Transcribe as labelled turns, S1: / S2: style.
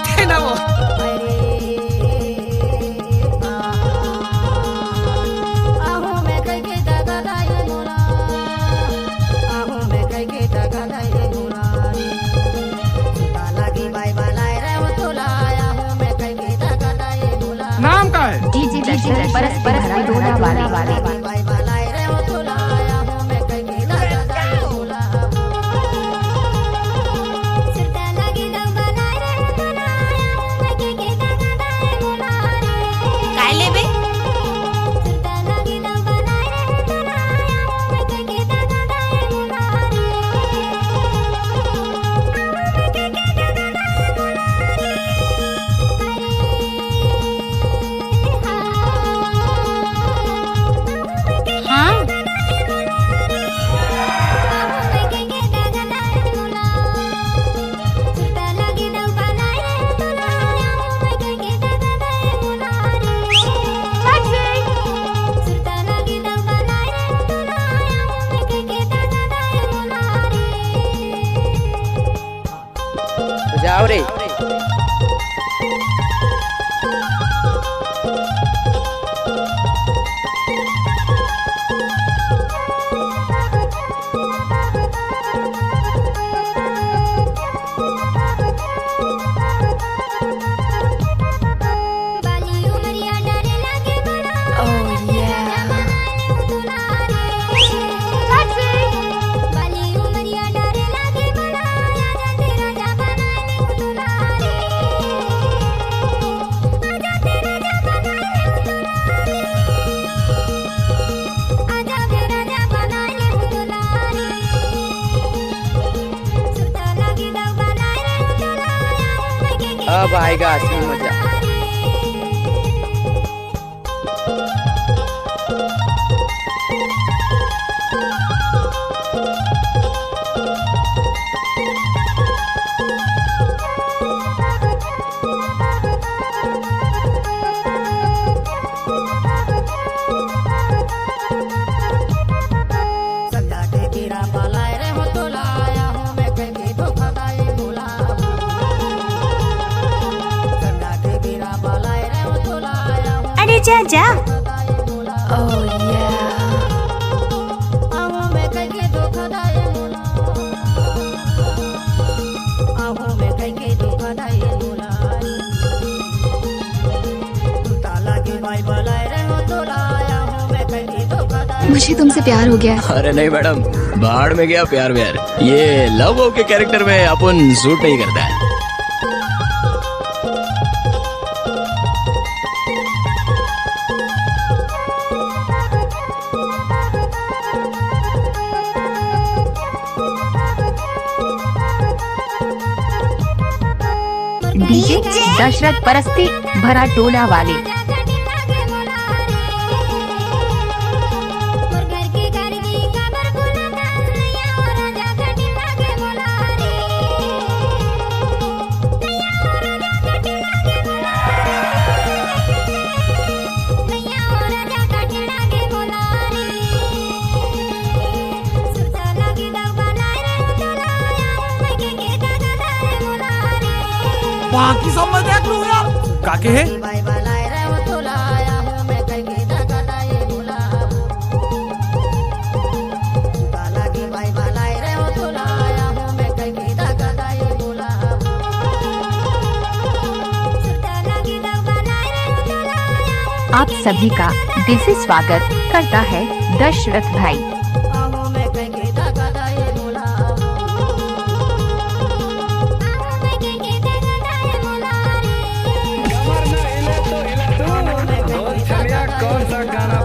S1: थे ना वो। नाम का है
S2: डीजे दशरथ परस्पर डोला वाले
S3: जाओ रे। अब आएगा असली मजा।
S2: जा जा।
S4: मुझे तुमसे प्यार हो गया।
S5: अरे नहीं मैडम, बाहर में गया प्यार व्यार, ये लव के कैरेक्टर में अपन सूट नहीं करता है।
S2: डीजे दशरथ परस्ती भरा टोला वाले।
S1: बाकी सब मैं देख लूँ यार। काके है
S2: आप सभी का दिल से स्वागत करता है दशरथ भाई।
S6: कौन सा गाना